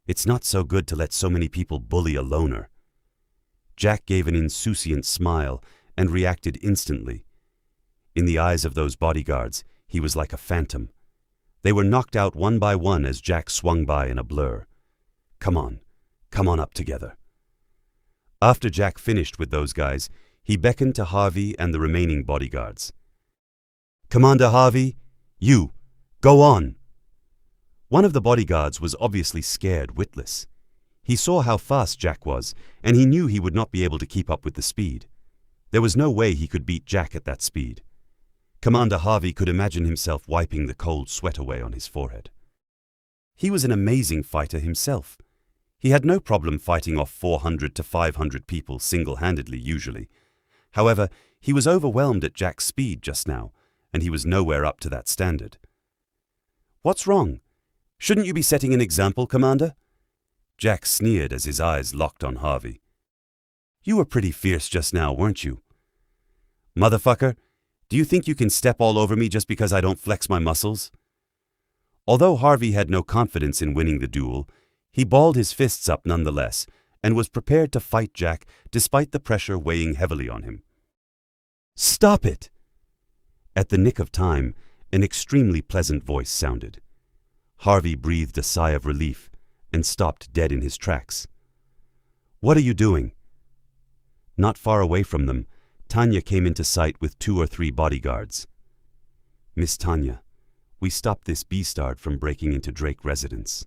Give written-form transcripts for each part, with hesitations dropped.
It's not so good to let so many people bully a loner. Jack gave an insouciant smile and reacted instantly. In the eyes of those bodyguards, he was like a phantom. They were knocked out one by one as Jack swung by in a blur. Come on up together. After Jack finished with those guys, he beckoned to Harvey and the remaining bodyguards. Commander Harvey, you, go on. One of the bodyguards was obviously scared witless. He saw how fast Jack was, and he knew he would not be able to keep up with the speed. There was no way he could beat Jack at that speed. Commander Harvey could imagine himself wiping the cold sweat away on his forehead. He was an amazing fighter himself. He had no problem fighting off 400 to 500 people single-handedly usually. However, he was overwhelmed at Jack's speed just now, and he was nowhere up to that standard. What's wrong? Shouldn't you be setting an example, Commander? Jack sneered as his eyes locked on Harvey. You were pretty fierce just now, weren't you? Motherfucker, do you think you can step all over me just because I don't flex my muscles? Although Harvey had no confidence in winning the duel, he balled his fists up nonetheless and was prepared to fight Jack despite the pressure weighing heavily on him. Stop it! At the nick of time, an extremely pleasant voice sounded. Harvey breathed a sigh of relief and stopped dead in his tracks. What are you doing? Not far away from them, Tanya came into sight with 2 or 3 bodyguards. Miss Tanya, we stopped this beastard from breaking into Drake residence.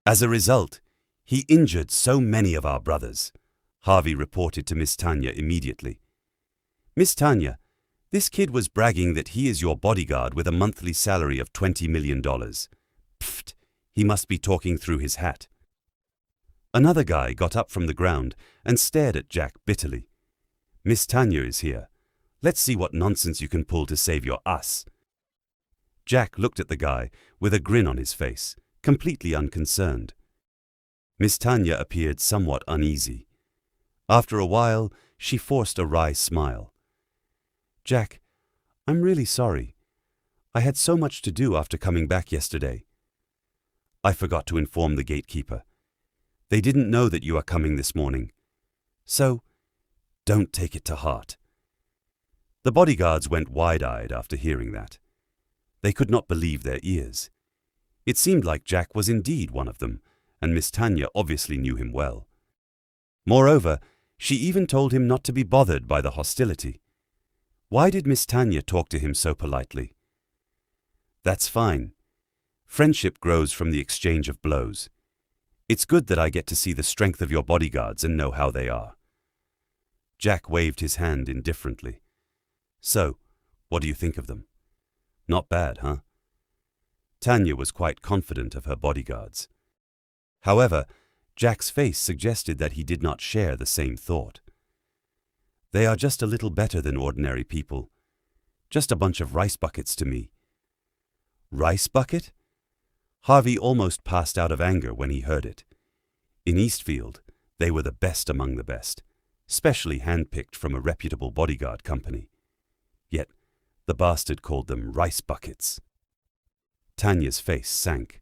As a result, he injured so many of our brothers, Harvey reported to Miss Tanya immediately. Miss Tanya, this kid was bragging that he is your bodyguard with a monthly salary of $20 million. Pfft, he must be talking through his hat. Another guy got up from the ground and stared at Jack bitterly. Miss Tanya is here. Let's see what nonsense you can pull to save your ass. Jack looked at the guy with a grin on his face, completely unconcerned. Miss Tanya appeared somewhat uneasy. After a while, she forced a wry smile. Jack, I'm really sorry. I had so much to do after coming back yesterday. I forgot to inform the gatekeeper. They didn't know that you are coming this morning. So, don't take it to heart. The bodyguards went wide-eyed after hearing that. They could not believe their ears. It seemed like Jack was indeed one of them, and Miss Tanya obviously knew him well. Moreover, she even told him not to be bothered by the hostility. Why did Miss Tanya talk to him so politely? That's fine. Friendship grows from the exchange of blows. It's good that I get to see the strength of your bodyguards and know how they are. Jack waved his hand indifferently. So, what do you think of them? Not bad, huh? Tanya was quite confident of her bodyguards. However, Jack's face suggested that he did not share the same thought. They are just a little better than ordinary people. Just a bunch of rice buckets to me. Rice bucket? Harvey almost passed out of anger when he heard it. In Eastfield, they were the best among the best, specially handpicked from a reputable bodyguard company. Yet, the bastard called them rice buckets. Tanya's face sank.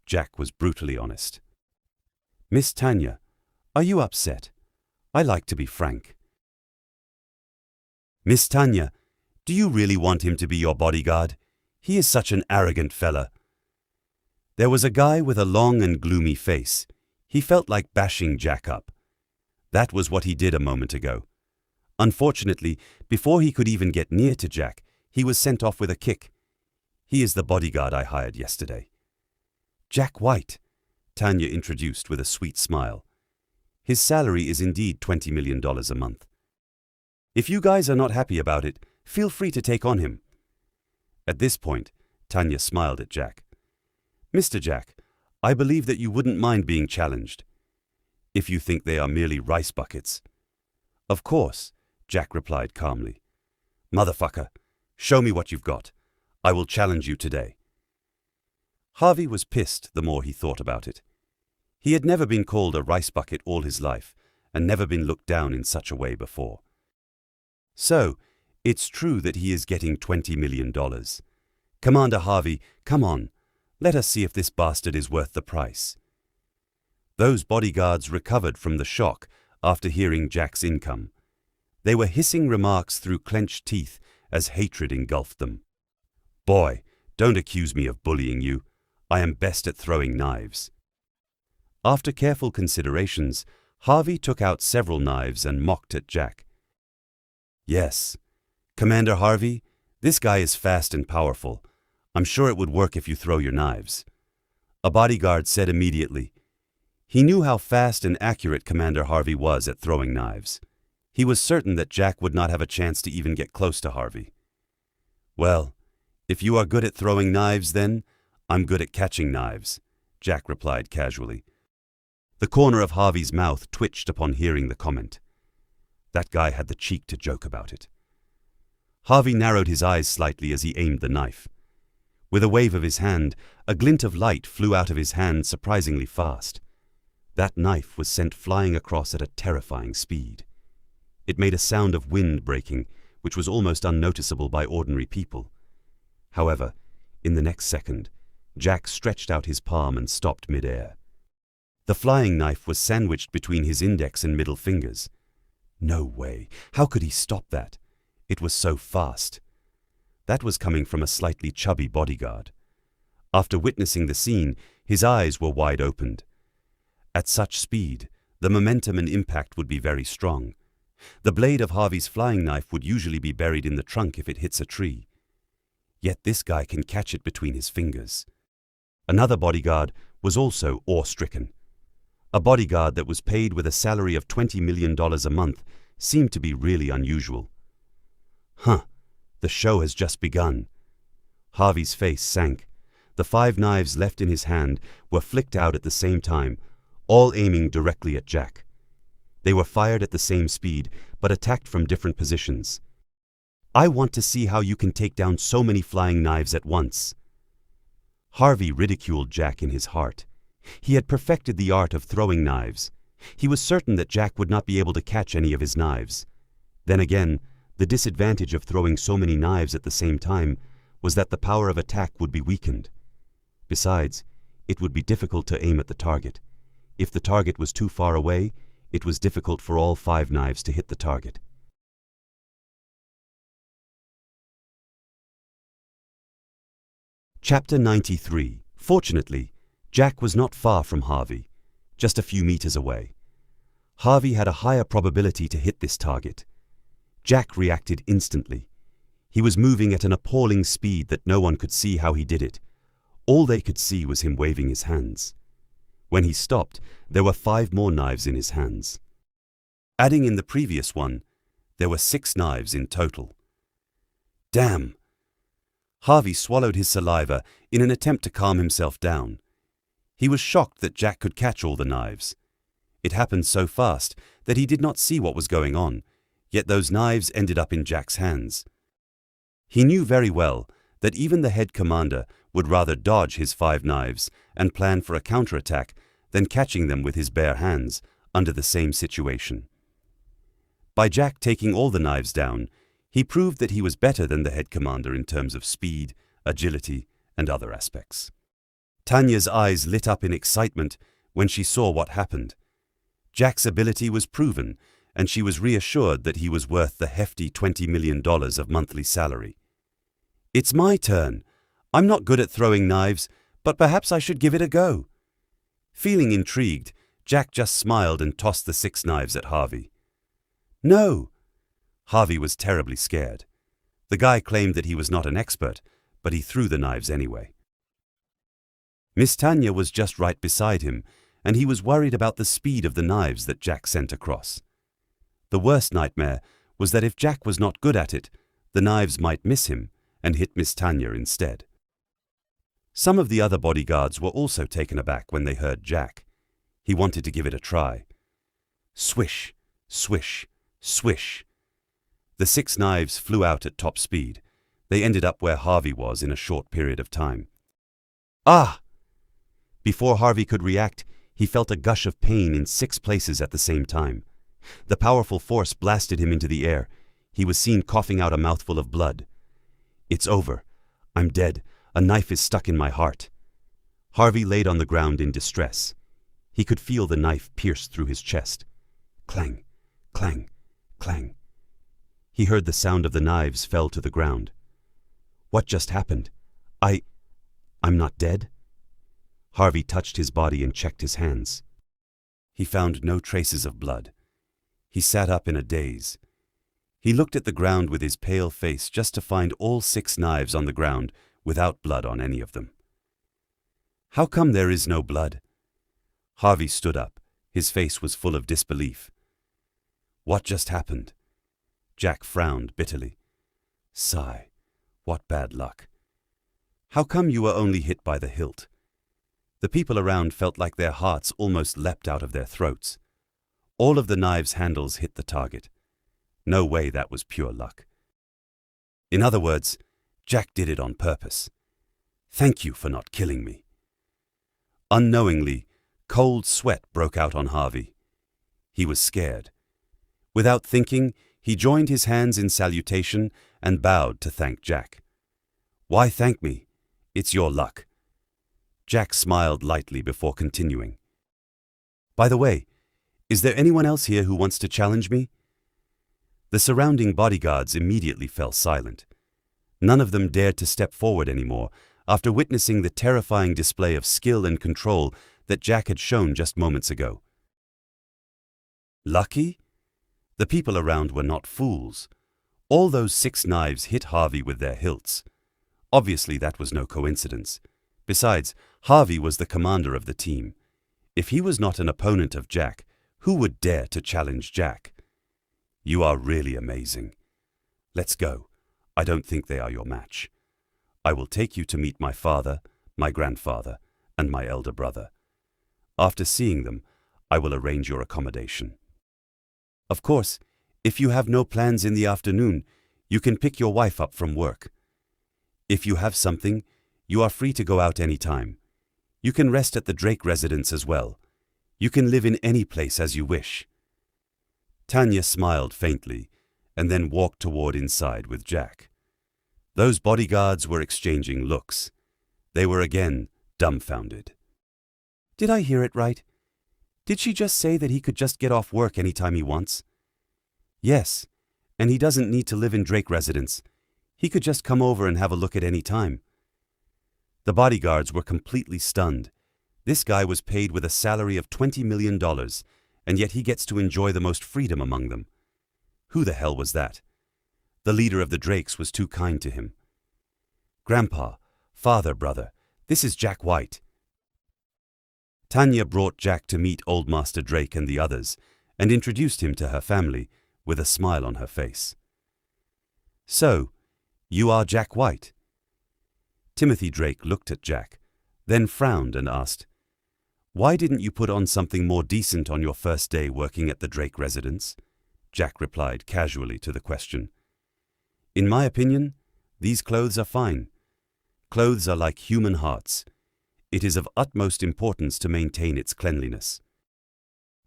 Jack was brutally honest. Miss Tanya, are you upset? I like to be frank. Miss Tanya, do you really want him to be your bodyguard? He is such an arrogant fella. There was a guy with a long and gloomy face. He felt like bashing Jack up. That was what he did a moment ago. Unfortunately, before he could even get near to Jack, he was sent off with a kick. He is the bodyguard I hired yesterday. Jack White, Tanya introduced with a sweet smile. His salary is indeed $20 million a month. If you guys are not happy about it, feel free to take on him. At this point, Tanya smiled at Jack. Mr. Jack, I believe that you wouldn't mind being challenged. If you think they are merely rice buckets. Of course, Jack replied calmly. Motherfucker, show me what you've got. I will challenge you today. Harvey was pissed the more he thought about it. He had never been called a rice bucket all his life, and never been looked down in such a way before. So, it's true that he is getting $20 million. Commander Harvey, come on. Let us see if this bastard is worth the price. Those bodyguards recovered from the shock after hearing Jack's income. They were hissing remarks through clenched teeth as hatred engulfed them. "Boy, don't accuse me of bullying you. I am best at throwing knives." After careful considerations, Harvey took out several knives and mocked at Jack. "Yes, Commander Harvey, this guy is fast and powerful. I'm sure it would work if you throw your knives." A bodyguard said immediately. He knew how fast and accurate Commander Harvey was at throwing knives. He was certain that Jack would not have a chance to even get close to Harvey. "Well, if you are good at throwing knives, then I'm good at catching knives," Jack replied casually. The corner of Harvey's mouth twitched upon hearing the comment. That guy had the cheek to joke about it. Harvey narrowed his eyes slightly as he aimed the knife. With a wave of his hand, a glint of light flew out of his hand surprisingly fast. That knife was sent flying across at a terrifying speed. It made a sound of wind breaking, which was almost unnoticeable by ordinary people. However, in the next second, Jack stretched out his palm and stopped mid-air. The flying knife was sandwiched between his index and middle fingers. No way! How could he stop that? It was so fast. That was coming from a slightly chubby bodyguard. After witnessing the scene, his eyes were wide opened. At such speed, the momentum and impact would be very strong. The blade of Harvey's flying knife would usually be buried in the trunk if it hits a tree. Yet this guy can catch it between his fingers. Another bodyguard was also awe-stricken. A bodyguard that was paid with a salary of $20 million a month seemed to be really unusual. "Huh, the show has just begun." Harvey's face sank. The 5 knives left in his hand were flicked out at the same time, all aiming directly at Jack. They were fired at the same speed, but attacked from different positions. "I want to see how you can take down so many flying knives at once." Harvey ridiculed Jack in his heart. He had perfected the art of throwing knives. He was certain that Jack would not be able to catch any of his knives. Then again, the disadvantage of throwing so many knives at the same time was that the power of attack would be weakened. Besides, it would be difficult to aim at the target. If the target was too far away, it was difficult for all 5 knives to hit the target. Chapter 93. Fortunately, Jack was not far from Harvey, just a few meters away. Harvey had a higher probability to hit this target. Jack reacted instantly. He was moving at an appalling speed that no one could see how he did it. All they could see was him waving his hands. When he stopped, there were 5 more knives in his hands. Adding in the previous one, there were 6 knives in total. Damn! Harvey swallowed his saliva in an attempt to calm himself down. He was shocked that Jack could catch all the knives. It happened so fast that he did not see what was going on, yet those knives ended up in Jack's hands. He knew very well that even the head commander would rather dodge his 5 knives and plan for a counterattack than catching them with his bare hands under the same situation. By Jack taking all the knives down, he proved that he was better than the head commander in terms of speed, agility, and other aspects. Tanya's eyes lit up in excitement when she saw what happened. Jack's ability was proven, and she was reassured that he was worth the hefty $20 million of monthly salary. "It's my turn. I'm not good at throwing knives, but perhaps I should give it a go." Feeling intrigued, Jack just smiled and tossed the 6 knives at Harvey. "No!" Harvey was terribly scared. The guy claimed that he was not an expert, but he threw the knives anyway. Miss Tanya was just right beside him, and he was worried about the speed of the knives that Jack sent across. The worst nightmare was that if Jack was not good at it, the knives might miss him and hit Miss Tanya instead. Some of the other bodyguards were also taken aback when they heard Jack. He wanted to give it a try. Swish, swish, swish. The 6 knives flew out at top speed. They ended up where Harvey was in a short period of time. "Ah!" Before Harvey could react, he felt a gush of pain in 6 places at the same time. The powerful force blasted him into the air. He was seen coughing out a mouthful of blood. "It's over. I'm dead. A knife is stuck in my heart." Harvey laid on the ground in distress. He could feel the knife pierce through his chest. Clang, clang, clang. He heard the sound of the knives fell to the ground. What just happened? I'm not dead? Harvey touched his body and checked his hands. He found no traces of blood. He sat up in a daze. He looked at the ground with his pale face just to find all 6 knives on the ground without blood on any of them. How come there is no blood? Harvey stood up. His face was full of disbelief. What just happened? Jack frowned bitterly. Sigh. What bad luck. How come you were only hit by the hilt? The people around felt like their hearts almost leapt out of their throats. All of the knives' handles hit the target. No way that was pure luck. In other words, Jack did it on purpose. Thank you for not killing me. Unknowingly, cold sweat broke out on Harvey. He was scared. Without thinking, he joined his hands in salutation and bowed to thank Jack. Why thank me? It's your luck. Jack smiled lightly before continuing. By the way, is there anyone else here who wants to challenge me? The surrounding bodyguards immediately fell silent. None of them dared to step forward anymore after witnessing the terrifying display of skill and control that Jack had shown just moments ago. Lucky? The people around were not fools. All those 6 knives hit Harvey with their hilts. Obviously, that was no coincidence. Besides, Harvey was the commander of the team. If he was not an opponent of Jack, who would dare to challenge Jack? You are really amazing. Let's go. I don't think they are your match. I will take you to meet my father, my grandfather, and my elder brother. After seeing them, I will arrange your accommodation. Of course, if you have no plans in the afternoon, you can pick your wife up from work. If you have something, you are free to go out any time. You can rest at the Drake residence as well. You can live in any place as you wish. Tanya smiled faintly and then walked toward inside with Jack. Those bodyguards were exchanging looks. They were again dumbfounded. Did I hear it right? Did she just say that he could just get off work any time he wants? Yes, and he doesn't need to live in Drake residence. He could just come over and have a look at any time. The bodyguards were completely stunned. This guy was paid with a salary of $20 million, and yet he gets to enjoy the most freedom among them. Who the hell was that? The leader of the Drakes was too kind to him. Grandpa, father, brother, this is Jack White. Tanya brought Jack to meet Old Master Drake and the others, and introduced him to her family, with a smile on her face. So, you are Jack White? Timothy Drake looked at Jack, then frowned and asked, Why didn't you put on something more decent on your first day working at the Drake residence? Jack replied casually to the question. In my opinion, these clothes are fine. Clothes are like human hearts. It is of utmost importance to maintain its cleanliness.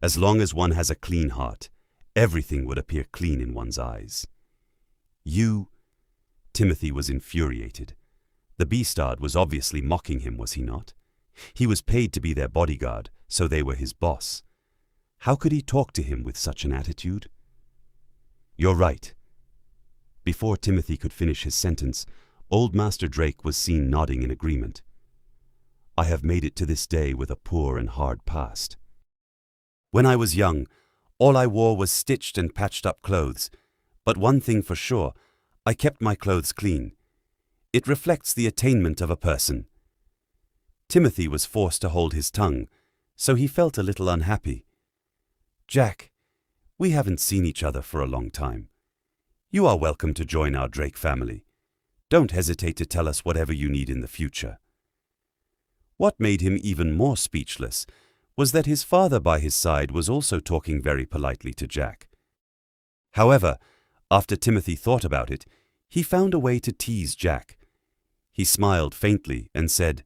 As long as one has a clean heart, everything would appear clean in one's eyes. Timothy was infuriated. The Beastard was obviously mocking him, was he not? He was paid to be their bodyguard, so they were his boss. How could he talk to him with such an attitude? You're right. Before Timothy could finish his sentence, Old Master Drake was seen nodding in agreement. I have made it to this day with a poor and hard past. When I was young, all I wore was stitched and patched up clothes, but one thing for sure, I kept my clothes clean. It reflects the attainment of a person. Timothy was forced to hold his tongue, so he felt a little unhappy. Jack, we haven't seen each other for a long time. You are welcome to join our Drake family. Don't hesitate to tell us whatever you need in the future. What made him even more speechless was that his father by his side was also talking very politely to Jack. However, after Timothy thought about it, he found a way to tease Jack. He smiled faintly and said,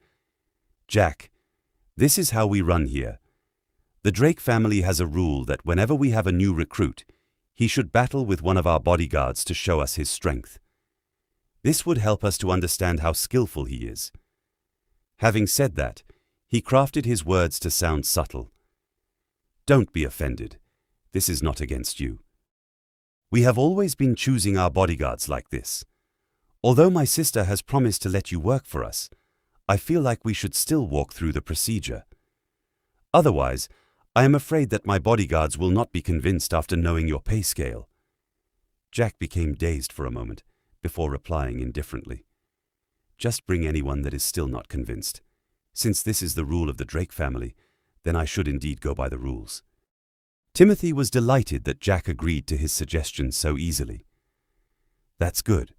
Jack, this is how we run here. The Drake family has a rule that whenever we have a new recruit, he should battle with one of our bodyguards to show us his strength. This would help us to understand how skillful he is. Having said that, he crafted his words to sound subtle. Don't be offended. This is not against you. We have always been choosing our bodyguards like this. Although my sister has promised to let you work for us, I feel like we should still walk through the procedure. Otherwise, I am afraid that my bodyguards will not be convinced after knowing your pay scale." Jack became dazed for a moment, before replying indifferently. "Just bring anyone that is still not convinced. Since this is the rule of the Drake family, then I should indeed go by the rules." Timothy was delighted that Jack agreed to his suggestion so easily. "That's good,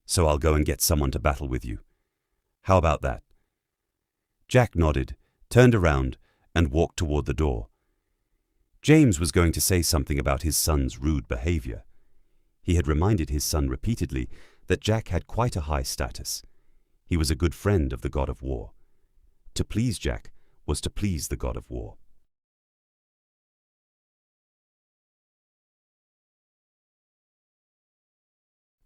so I'll go and get someone to battle with you. How about that?" Jack nodded, turned around, and walked toward the door. James was going to say something about his son's rude behavior. He had reminded his son repeatedly that Jack had quite a high status. He was a good friend of the god of war. To please Jack was to please the god of war.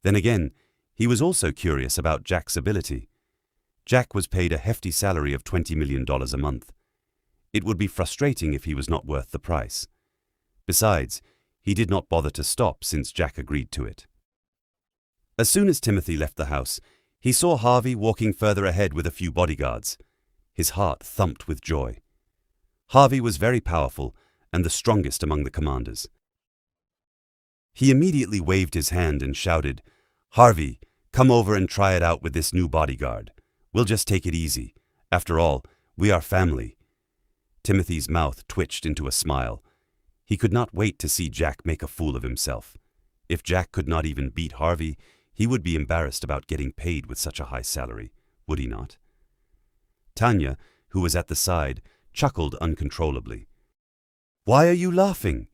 Then again, he was also curious about Jack's ability. Jack was paid a hefty salary of $20 million a month. It would be frustrating if he was not worth the price. Besides, he did not bother to stop since Jack agreed to it. As soon as Timothy left the house, he saw Harvey walking further ahead with a few bodyguards. His heart thumped with joy. Harvey was very powerful and the strongest among the commanders. He immediately waved his hand and shouted, "Harvey, come over and try it out with this new bodyguard. We'll just take it easy. After all, we are family." Timothy's mouth twitched into a smile. He could not wait to see Jack make a fool of himself. If Jack could not even beat Harvey, he would be embarrassed about getting paid with such a high salary, would he not? Tanya, who was at the side, chuckled uncontrollably. "Why are you laughing?"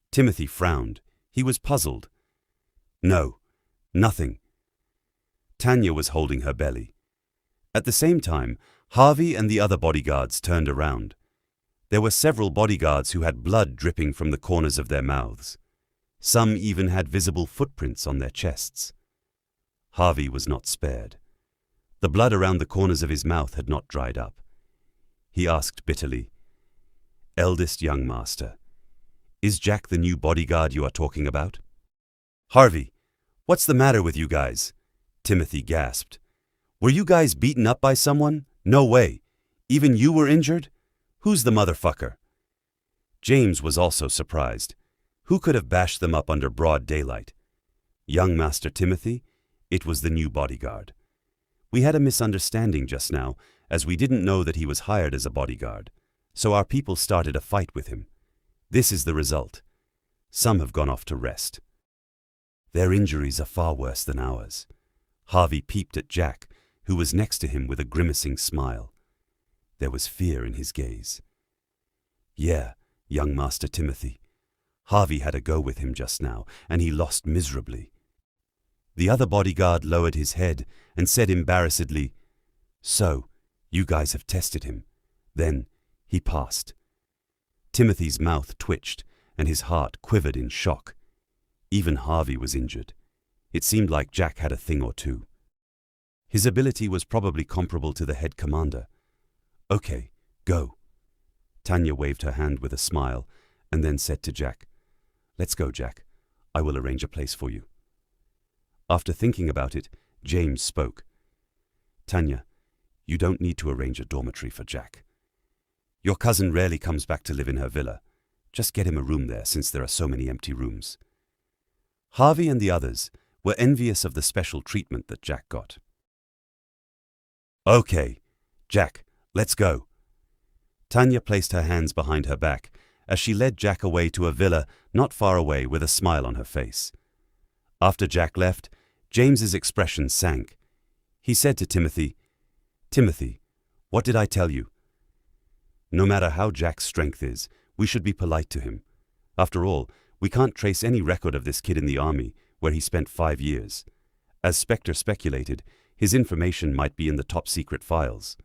Timothy frowned. He was puzzled. "No, nothing." Tanya was holding her belly. At the same time, Harvey and the other bodyguards turned around. There were several bodyguards who had blood dripping from the corners of their mouths. Some even had visible footprints on their chests. Harvey was not spared. The blood around the corners of his mouth had not dried up. He asked bitterly, "Eldest young master, is Jack the new bodyguard you are talking about?" "Harvey, what's the matter with you guys?" Timothy gasped. "Were you guys beaten up by someone? No way. Even you were injured? Who's the motherfucker?" James was also surprised. Who could have bashed them up under broad daylight? Young Master Timothy? It was the new bodyguard. "We had a misunderstanding just now, as we didn't know that he was hired as a bodyguard, so our people started a fight with him. This is the result. Some have gone off to rest. Their injuries are far worse than ours." Harvey peeped at Jack, who was next to him with a grimacing smile. There was fear in his gaze. "Yeah, young Master Timothy. Harvey had a go with him just now, and he lost miserably." The other bodyguard lowered his head and said embarrassedly, "So, you guys have tested him. Then, he passed." Timothy's mouth twitched, and his heart quivered in shock. Even Harvey was injured. It seemed like Jack had a thing or two. His ability was probably comparable to the head commander. "Okay, go." Tanya waved her hand with a smile, and then said to Jack, "Let's go, Jack. I will arrange a place for you." After thinking about it, James spoke. "Tanya, you don't need to arrange a dormitory for Jack. Your cousin rarely comes back to live in her villa. Just get him a room there since there are so many empty rooms." Harvey and the others were envious of the special treatment that Jack got. "Okay, Jack, let's go." Tanya placed her hands behind her back as she led Jack away to a villa not far away with a smile on her face. After Jack left, James's expression sank. He said to Timothy, "Timothy, what did I tell you? No matter how Jack's strength is, we should be polite to him. After all, we can't trace any record of this kid in the army, where he spent 5 years. As Spectre speculated, his information might be in the top-secret files."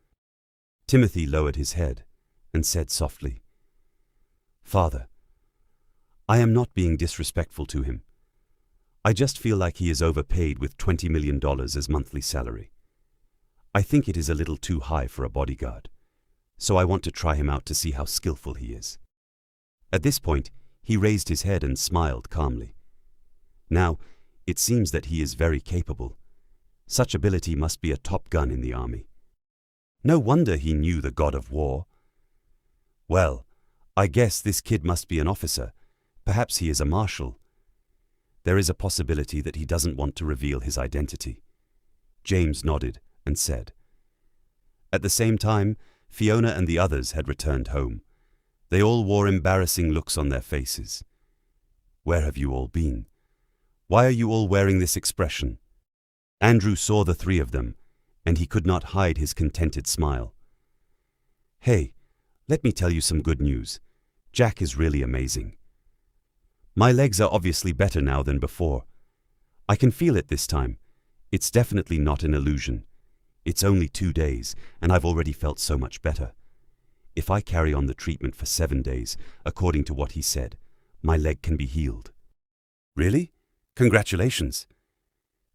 Timothy lowered his head and said softly, "Father, I am not being disrespectful to him. I just feel like he is overpaid with $20 million as monthly salary. I think it is a little too high for a bodyguard, so I want to try him out to see how skillful he is." At this point, he raised his head and smiled calmly. Now, it seems that he is very capable. Such ability must be a top gun in the army. No wonder he knew the god of war. Well, I guess this kid must be an officer. Perhaps he is a marshal. There is a possibility that he doesn't want to reveal his identity. James nodded and said. At the same time, Fiona and the others had returned home. They all wore embarrassing looks on their faces. Where have you all been? Why are you all wearing this expression? Andrew saw the three of them, and he could not hide his contented smile. Hey, let me tell you some good news. Jack is really amazing. My legs are obviously better now than before. I can feel it this time. It's definitely not an illusion. It's only 2 days, and I've already felt so much better. If I carry on the treatment for 7 days, according to what he said, my leg can be healed. Really? Congratulations.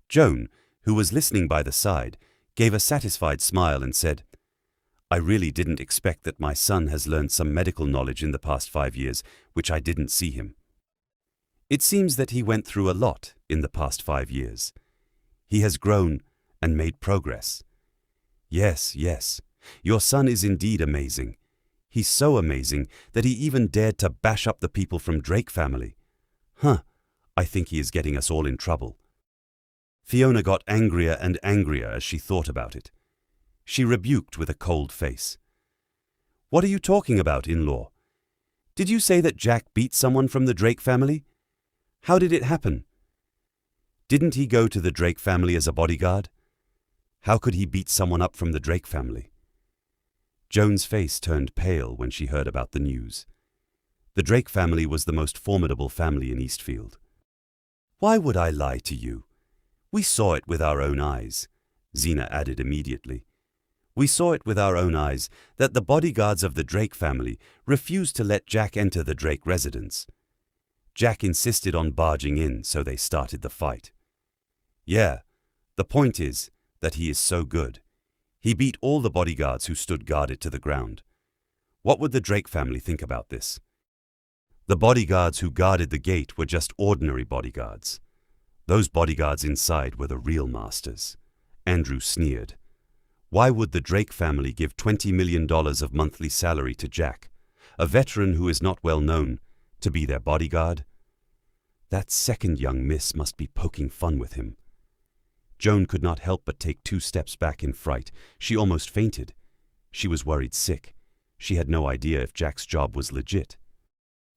Joan, who was listening by the side, gave a satisfied smile and said, I really didn't expect that my son has learned some medical knowledge in the past 5 years, which I didn't see him. It seems that he went through a lot in the past 5 years. He has grown and made progress. Yes, your son is indeed amazing. He's so amazing that he even dared to bash up the people from Drake family. I think he is getting us all in trouble. Fiona got angrier and angrier as she thought about it. She rebuked with a cold face. What are you talking about, in-law? Did you say that Jack beat someone from the Drake family? How did it happen? Didn't he go to the Drake family as a bodyguard? How could he beat someone up from the Drake family? Joan's face turned pale when she heard about the news. The Drake family was the most formidable family in Eastfield. Why would I lie to you? We saw it with our own eyes, Zena added immediately. We saw it with our own eyes that the bodyguards of the Drake family refused to let Jack enter the Drake residence. Jack insisted on barging in, so they started the fight. Yeah, the point is that he is so good. He beat all the bodyguards who stood guarded to the ground. What would the Drake family think about this? The bodyguards who guarded the gate were just ordinary bodyguards. Those bodyguards inside were the real masters. Andrew sneered. Why would the Drake family give $20 million of monthly salary to Jack, a veteran who is not well known, to be their bodyguard? That second young miss must be poking fun with him. Joan could not help but take 2 steps back in fright. She almost fainted. She was worried sick. She had no idea if Jack's job was legit.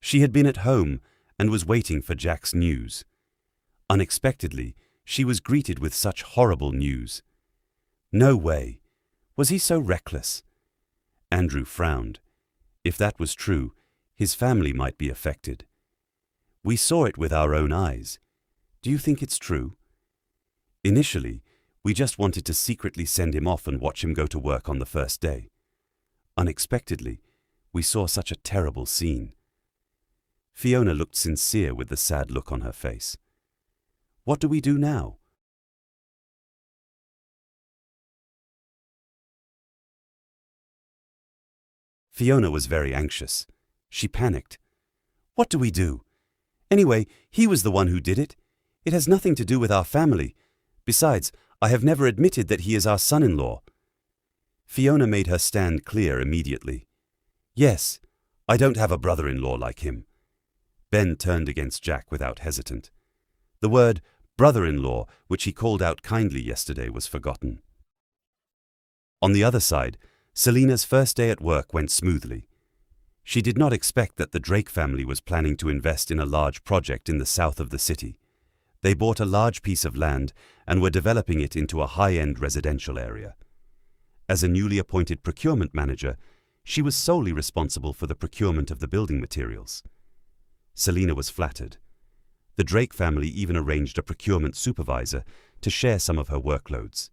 She had been at home and was waiting for Jack's news. Unexpectedly, she was greeted with such horrible news. No way. Was he so reckless? Andrew frowned. If that was true, his family might be affected. We saw it with our own eyes. Do you think it's true? Initially, we just wanted to secretly send him off and watch him go to work on the first day. Unexpectedly, we saw such a terrible scene. Fiona looked sincere with the sad look on her face. What do we do now? Fiona was very anxious. She panicked. What do we do? Anyway, he was the one who did it. It has nothing to do with our family. Besides, I have never admitted that he is our son-in-law. Fiona made her stand clear immediately. Yes, I don't have a brother-in-law like him. Ben turned against Jack without hesitant. The word brother-in-law, which he called out kindly yesterday, was forgotten. On the other side, Selina's first day at work went smoothly. She did not expect that the Drake family was planning to invest in a large project in the south of the city. They bought a large piece of land and were developing it into a high-end residential area. As a newly appointed procurement manager, she was solely responsible for the procurement of the building materials. Selina was flattered. The Drake family even arranged a procurement supervisor to share some of her workloads.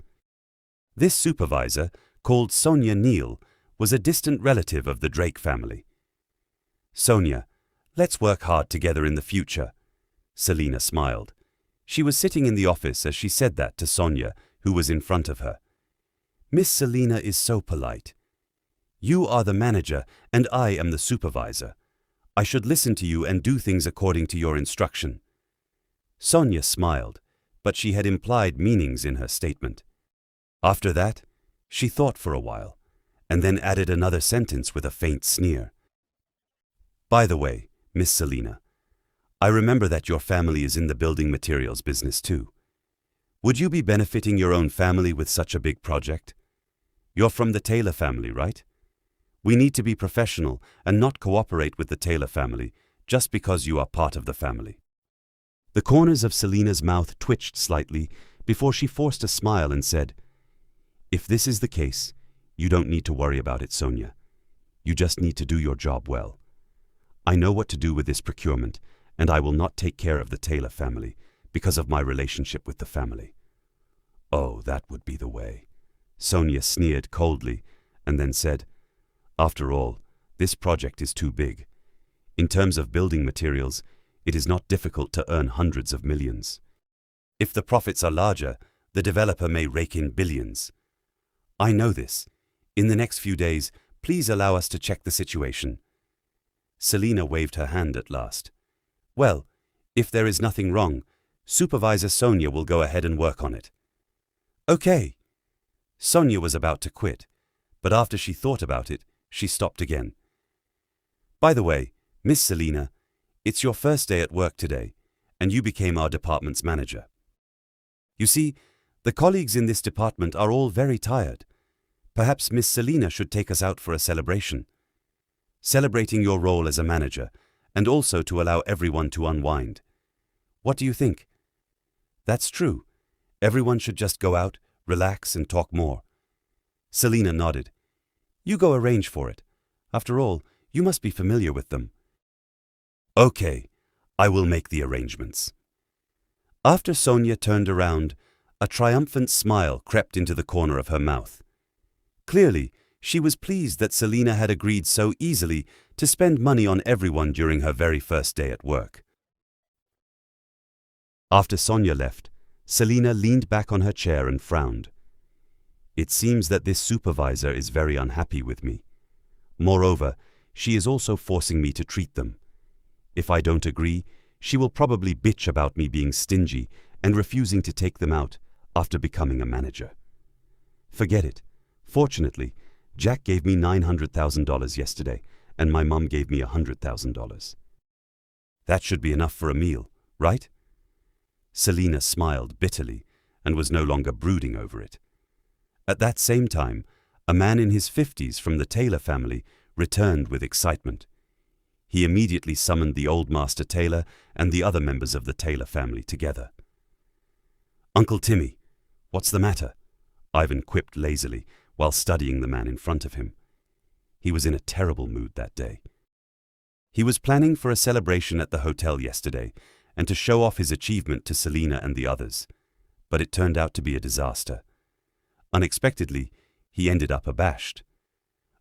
This supervisor, called Sonia Neal, was a distant relative of the Drake family. Sonia, let's work hard together in the future. Selina smiled. She was sitting in the office as she said that to Sonia, who was in front of her. Miss Selina is so polite. You are the manager and I am the supervisor. I should listen to you and do things according to your instruction." Sonia smiled, but she had implied meanings in her statement. After that, she thought for a while, and then added another sentence with a faint sneer. "By the way, Miss Selina, I remember that your family is in the building materials business too. Would you be benefiting your own family with such a big project? You're from the Taylor family, right? We need to be professional and not cooperate with the Taylor family just because you are part of the family." The corners of Selina's mouth twitched slightly before she forced a smile and said, "If this is the case, you don't need to worry about it, Sonia. You just need to do your job well. I know what to do with this procurement, and I will not take care of the Taylor family because of my relationship with the family." "Oh, that would be the way." Sonia sneered coldly and then said, "After all, this project is too big. In terms of building materials, it is not difficult to earn hundreds of millions. If the profits are larger, the developer may rake in billions. I know this. In the next few days, please allow us to check the situation." Selina waved her hand at last. "Well, if there is nothing wrong, Supervisor Sonia will go ahead and work on it." "Okay." Sonia was about to quit, but after she thought about it, she stopped again. "By the way, Miss Selina, it's your first day at work today, and you became our department's manager. You see, the colleagues in this department are all very tired. Perhaps Miss Selina should take us out for a celebration. Celebrating your role as a manager, and also to allow everyone to unwind. What do you think?" "That's true. Everyone should just go out, relax, and talk more." Selina nodded. "You go arrange for it. After all, you must be familiar with them." "Okay, I will make the arrangements." After Sonia turned around, a triumphant smile crept into the corner of her mouth. Clearly, she was pleased that Selina had agreed so easily to spend money on everyone during her very first day at work. After Sonia left, Selina leaned back on her chair and frowned. "It seems that this supervisor is very unhappy with me. Moreover, she is also forcing me to treat them. If I don't agree, she will probably bitch about me being stingy and refusing to take them out after becoming a manager. Forget it. Fortunately, Jack gave me $900,000 yesterday, and my mum gave me $100,000. That should be enough for a meal, right?" Selina smiled bitterly and was no longer brooding over it. At that same time, a man in his 50s from the Taylor family returned with excitement. He immediately summoned the old Master Taylor and the other members of the Taylor family together. "Uncle Timmy, what's the matter?" Ivan quipped lazily while studying the man in front of him. He was in a terrible mood that day. He was planning for a celebration at the hotel yesterday and to show off his achievement to Selina and the others, but it turned out to be a disaster. Unexpectedly, he ended up abashed.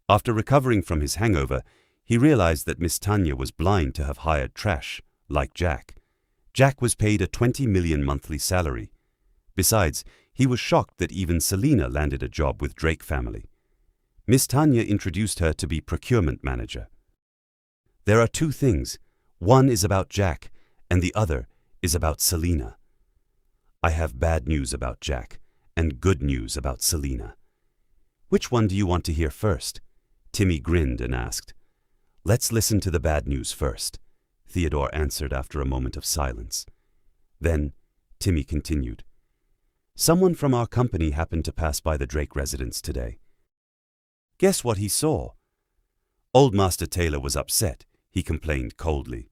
After recovering from his hangover, he realized that Miss Tanya was blind to have hired trash, like Jack. Jack was paid a 20 million monthly salary. Besides, he was shocked that even Selina landed a job with Drake family. Miss Tanya introduced her to be procurement manager. "There are two things. One is about Jack, and the other is about Selina. I have bad news about Jack and good news about Selina." "Which one do you want to hear first?" Timmy grinned and asked. "Let's listen to the bad news first," Theodore answered after a moment of silence. Then Timmy continued. "Someone from our company happened to pass by the Drake residence today. Guess what he saw?" Old Master Taylor was upset. He complained coldly.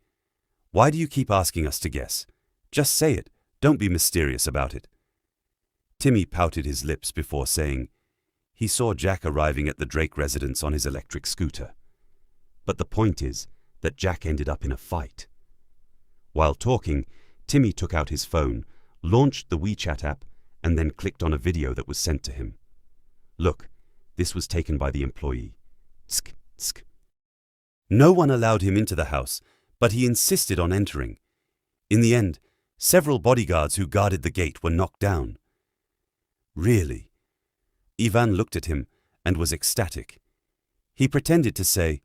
"Why do you keep asking us to guess? Just say it. Don't be mysterious about it." Timmy pouted his lips before saying, "He saw Jack arriving at the Drake residence on his electric scooter. But the point is that Jack ended up in a fight." While talking, Timmy took out his phone, launched the WeChat app, and then clicked on a video that was sent to him. "Look, this was taken by the employee. Tsk, tsk." No one allowed him into the house, but he insisted on entering. In the end, several bodyguards who guarded the gate were knocked down. "Really?" Ivan looked at him and was ecstatic. He pretended to say,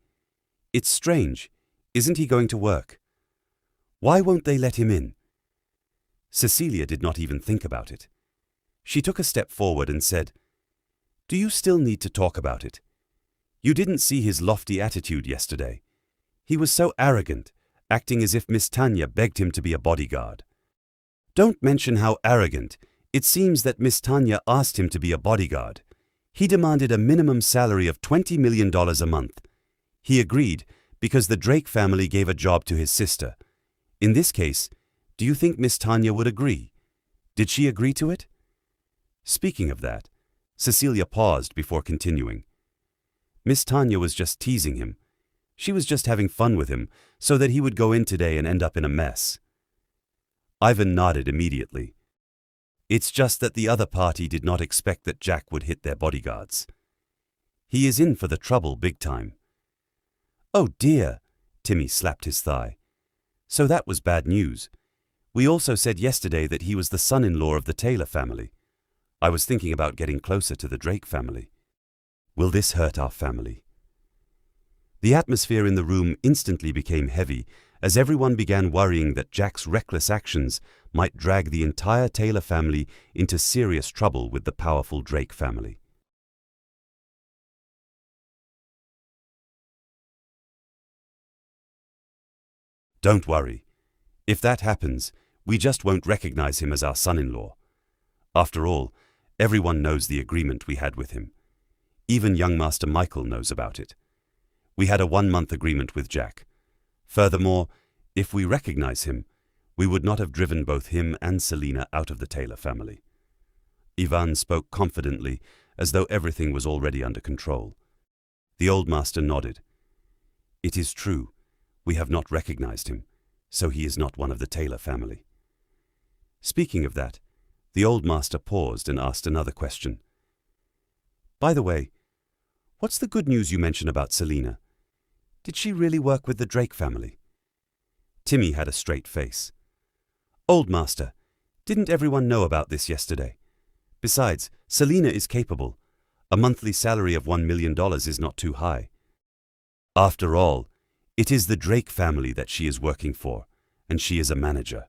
"It's strange. Isn't he going to work? Why won't they let him in? Cecilia did not even think about it. She took a step forward and said, "Do you still need to talk about it? You didn't see his lofty attitude yesterday. He was so arrogant, acting as if Miss Tanya begged him to be a bodyguard." "Don't mention how arrogant. It seems that Miss Tanya asked him to be a bodyguard. He demanded a minimum salary of $20 million a month. He agreed because the Drake family gave a job to his sister. In this case, do you think Miss Tanya would agree? Did she agree to it?" Speaking of that, Cecilia paused before continuing. Miss Tanya was just teasing him. She was just having fun with him so that he would go in today and end up in a mess. Ivan nodded immediately. It's just that the other party did not expect that Jack would hit their bodyguards. He is in for the trouble big time. "Oh dear," Timmy slapped his thigh. "So that was bad news. We also said yesterday that he was the son-in-law of the Taylor family. I was thinking about getting closer to the Drake family. Will this hurt our family?" The atmosphere in the room instantly became heavy as everyone began worrying that Jack's reckless actions might drag the entire Taylor family into serious trouble with the powerful Drake family. "Don't worry. If that happens, we just won't recognize him as our son-in-law. After all, everyone knows the agreement we had with him. Even young Master Michael knows about it. We had a 1-month agreement with Jack. Furthermore, if we recognize him, we would not have driven both him and Selina out of the Taylor family." Ivan spoke confidently, as though everything was already under control. The old master nodded. "It is true. We have not recognized him, so he is not one of the Taylor family." Speaking of that, the old master paused and asked another question. "By the way, what's the good news you mentioned about Selina? Did she really work with the Drake family?" Timmy had a straight face. "Old master, didn't everyone know about this yesterday? Besides, Selina is capable. A monthly salary of $1 million is not too high. After all, it is the Drake family that she is working for, and she is a manager.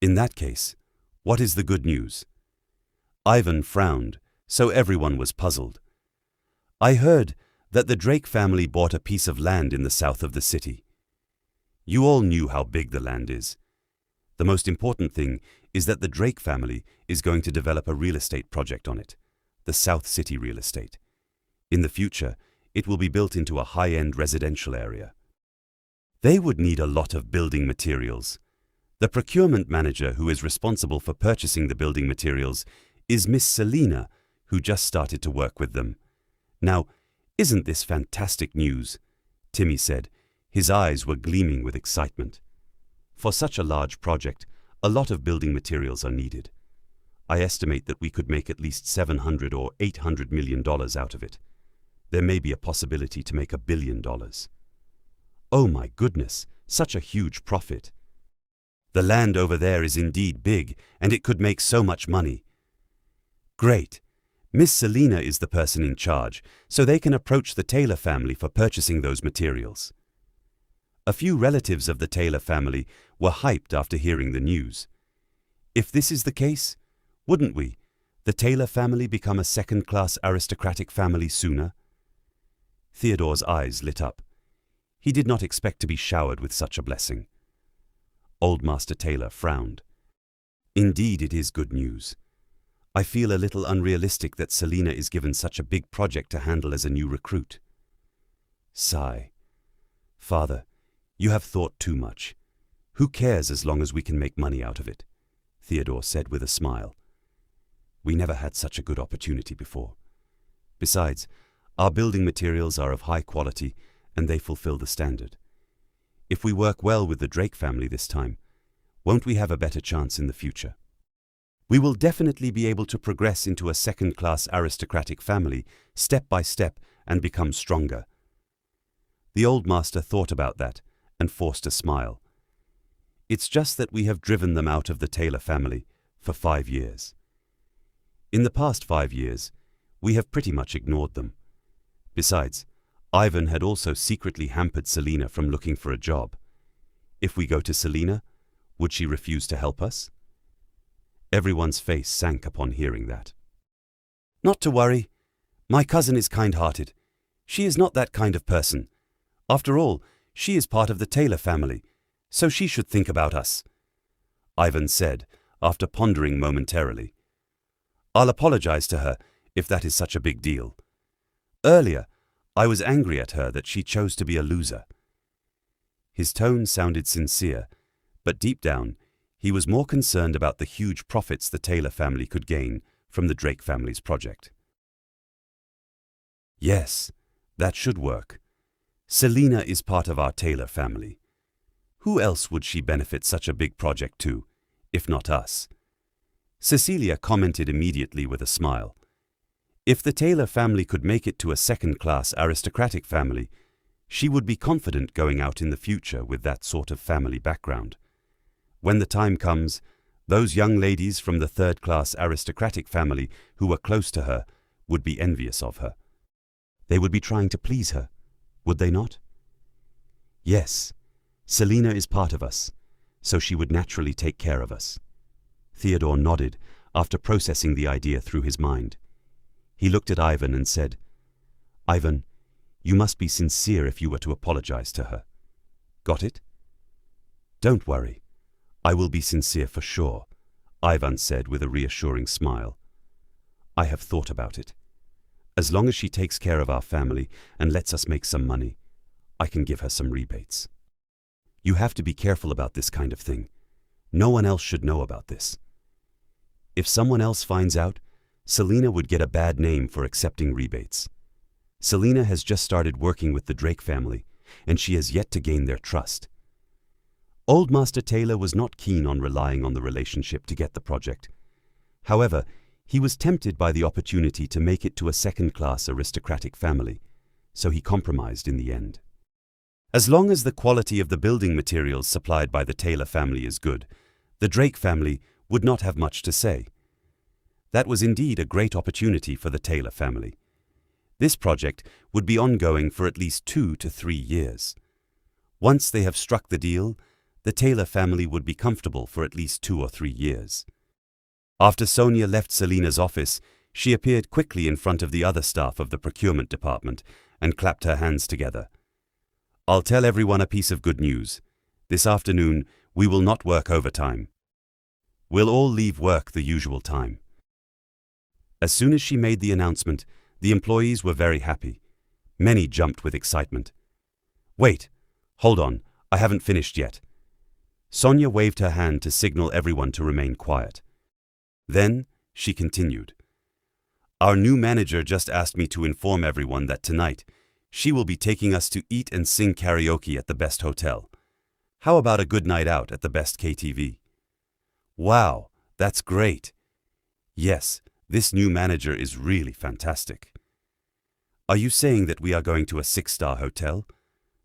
In that case, what is the good news?" Ivan frowned, so everyone was puzzled. "I heard that the Drake family bought a piece of land in the south of the city. You all knew how big the land is. The most important thing is that the Drake family is going to develop a real estate project on it, the South City real estate. In the future, it will be built into a high-end residential area. They would need a lot of building materials. The procurement manager who is responsible for purchasing the building materials is Miss Selina, who just started to work with them. Now, isn't this fantastic news?" Timmy said. His eyes were gleaming with excitement. "For such a large project, a lot of building materials are needed. I estimate that we could make at least $700 or $800 million out of it. There may be a possibility to make $1 billion. Oh my goodness, such a huge profit. The land over there is indeed big, and it could make so much money. Great. Miss Selina is the person in charge, so they can approach the Taylor family for purchasing those materials." A few relatives of the Taylor family were hyped after hearing the news. If this is the case, wouldn't we, the Taylor family, become a second-class aristocratic family sooner? Theodore's eyes lit up. He did not expect to be showered with such a blessing. Old Master Taylor frowned. "Indeed, it is good news. I feel a little unrealistic that Selina is given such a big project to handle as a new recruit." Sigh. "Father, you have thought too much. Who cares as long as we can make money out of it?" Theodore said with a smile. "We never had such a good opportunity before. Besides, our building materials are of high quality and they fulfill the standard. If we work well with the Drake family this time, won't we have a better chance in the future? We will definitely be able to progress into a second-class aristocratic family step by step and become stronger." The old master thought about that and forced a smile. "It's just that we have driven them out of the Taylor family for 5 years. In the past 5 years, we have pretty much ignored them. Besides, Ivan had also secretly hampered Selina from looking for a job. If we go to Selina, would she refuse to help us? Everyone's face sank upon hearing that. Not to worry. My cousin is kind-hearted. She is not that kind of person. After all, she is part of the Taylor family, so she should think about us, Ivan said, after pondering momentarily. I'll apologize to her if that is such a big deal. Earlier, I was angry at her that she chose to be a loser. His tone sounded sincere, but deep down, he was more concerned about the huge profits the Taylor family could gain from the Drake family's project. Yes, that should work. Selina is part of our Taylor family. Who else would she benefit such a big project to, if not us? Cecilia commented immediately with a smile. If the Taylor family could make it to a second-class aristocratic family, she would be confident going out in the future with that sort of family background. When the time comes, those young ladies from the third-class aristocratic family who were close to her would be envious of her. They would be trying to please her, would they not? Yes, Selina is part of us, so she would naturally take care of us. Theodore nodded after processing the idea through his mind. He looked at Ivan and said, Ivan, you must be sincere if you were to apologize to her. Got it? Don't worry. I will be sincere for sure, Ivan said with a reassuring smile. I have thought about it. As long as she takes care of our family and lets us make some money, I can give her some rebates. You have to be careful about this kind of thing. No one else should know about this. If someone else finds out, Selina would get a bad name for accepting rebates. Selina has just started working with the Drake family, and she has yet to gain their trust. Old Master Taylor was not keen on relying on the relationship to get the project. However, he was tempted by the opportunity to make it to a second-class aristocratic family, so he compromised in the end. As long as the quality of the building materials supplied by the Taylor family is good, the Drake family would not have much to say. That was indeed a great opportunity for the Taylor family. This project would be ongoing for at least 2 to 3 years. Once they have struck the deal, the Taylor family would be comfortable for at least 2 or 3 years. After Sonia left Selina's office, she appeared quickly in front of the other staff of the procurement department and clapped her hands together. I'll tell everyone a piece of good news. This afternoon, we will not work overtime. We'll all leave work the usual time. As soon as she made the announcement, the employees were very happy. Many jumped with excitement. Wait, hold on, I haven't finished yet. Sonia waved her hand to signal everyone to remain quiet. Then, she continued, Our new manager just asked me to inform everyone that tonight, she will be taking us to eat and sing karaoke at the best hotel. How about a good night out at the best KTV? Wow, that's great. Yes, this new manager is really fantastic. Are you saying that we are going to a 6-star hotel?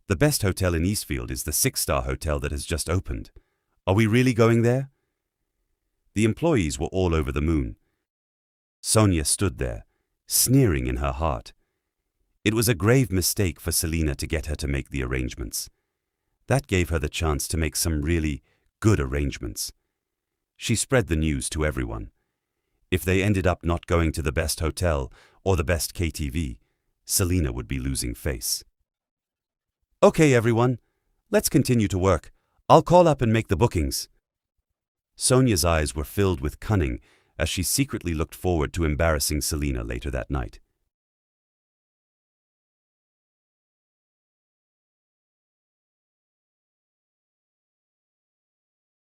The best hotel in Eastfield is the 6-star hotel that has just opened. Are we really going there? The employees were all over the moon. Sonia stood there, sneering in her heart. It was a grave mistake for Selina to get her to make the arrangements. That gave her the chance to make some really good arrangements. She spread the news to everyone. If they ended up not going to the best hotel or the best KTV, Selina would be losing face. Okay, everyone, let's continue to work. I'll call up and make the bookings. Sonia's eyes were filled with cunning as she secretly looked forward to embarrassing Selina later that night.